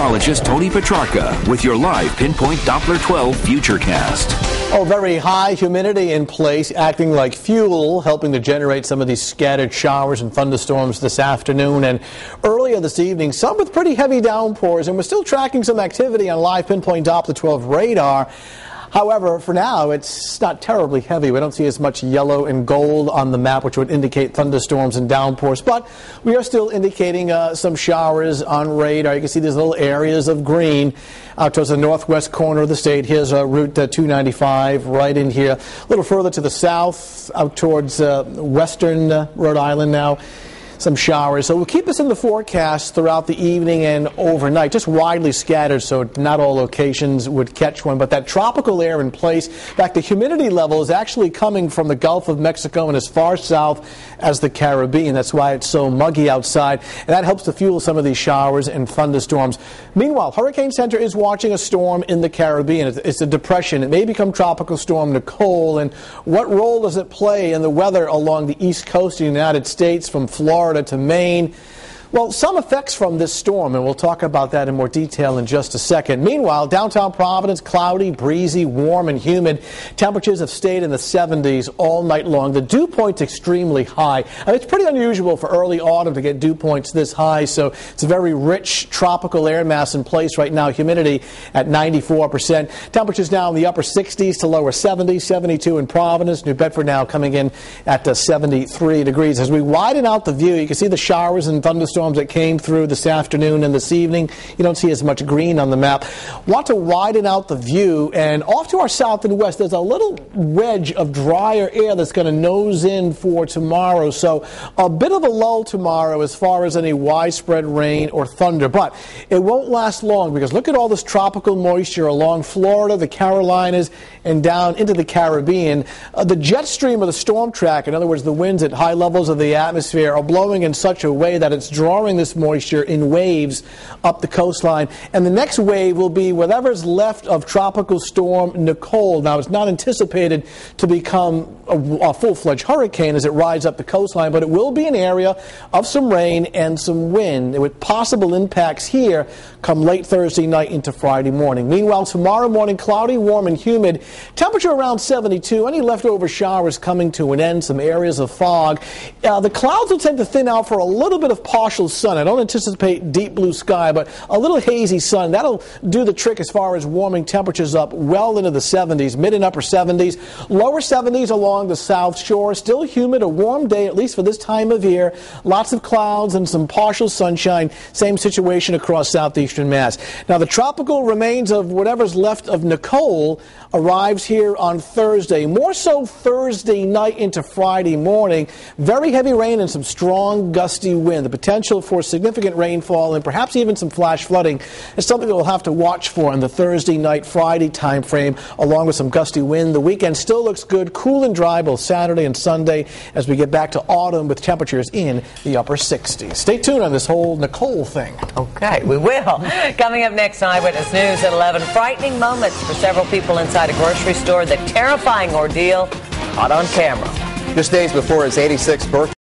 meteorologist Tony Petrarca with your live Pinpoint Doppler 12 Futurecast. Oh, very high humidity in place, acting like fuel, helping to generate some of these scattered showers and thunderstorms this afternoon and earlier this evening, some with pretty heavy downpours, and we're still tracking some activity on live Pinpoint Doppler 12 radar. However, for now, it's not terribly heavy. We don't see as much yellow and gold on the map, which would indicate thunderstorms and downpours. But we are still indicating some showers on radar. You can see these little areas of green out towards the northwest corner of the state. Here's Route 295 right in here. A little further to the south, out towards western Rhode Island now. Some showers. So we'll keep this in the forecast throughout the evening and overnight, just widely scattered, so not all locations would catch one. But that tropical air in place, in fact, the humidity level is actually coming from the Gulf of Mexico and as far south as the Caribbean. That's why it's so muggy outside, and that helps to fuel some of these showers and thunderstorms. Meanwhile, Hurricane Center is watching a storm in the Caribbean. It's a depression. It may become Tropical Storm Nicole, and what role does it play in the weather along the east coast of the United States from Florida to Maine? Well, some effects from this storm, and we'll talk about that in more detail in just a second. Meanwhile, downtown Providence, cloudy, breezy, warm, and humid. Temperatures have stayed in the 70s all night long. The dew point's extremely high. I mean, it's pretty unusual for early autumn to get dew points this high, so it's a very rich tropical air mass in place right now. Humidity at 94%. Temperatures now in the upper 60s to lower 70s, 72 in Providence. New Bedford now coming in at 73 degrees. As we widen out the view, you can see the showers and thunderstorms that came through this afternoon and this evening. You don't see as much green on the map. Want to widen out the view, and off to our south and west, there's a little wedge of drier air that's going to nose in for tomorrow. So a bit of a lull tomorrow as far as any widespread rain or thunder, but it won't last long because look at all this tropical moisture along Florida, the Carolinas, and down into the Caribbean. The jet stream of the storm track, in other words, the winds at high levels of the atmosphere, are blowing in such a way that it's drawing this moisture in waves up the coastline. And the next wave will be whatever's left of Tropical Storm Nicole. Now, it's not anticipated to become a full-fledged hurricane as it rides up the coastline, but it will be an area of some rain and some wind with possible impacts here come late Thursday night into Friday morning. Meanwhile, tomorrow morning, cloudy, warm, and humid. Temperature around 72. Any leftover showers coming to an end. Some areas of fog. The clouds will tend to thin out for a little bit of partial sun. I don't anticipate deep blue sky, but a little hazy sun. That'll do the trick as far as warming temperatures up well into the 70s, mid and upper 70s. Lower 70s along the south shore. Still humid, a warm day, at least for this time of year. Lots of clouds and some partial sunshine. Same situation across southeastern Mass. Now, the tropical remains of whatever's left of Nicole arrives here on Thursday. More so Thursday night into Friday morning. Very heavy rain and some strong gusty wind. The potential for significant rainfall and perhaps even some flash flooding is something that we'll have to watch for in the Thursday night, Friday time frame, along with some gusty wind. The weekend still looks good, cool and dry both Saturday and Sunday as we get back to autumn with temperatures in the upper 60s. Stay tuned on this whole Nicole thing. Okay, we will. Coming up next on Eyewitness News at 11, frightening moments for several people inside a grocery store. The terrifying ordeal caught on camera. Just days before his 86th birthday.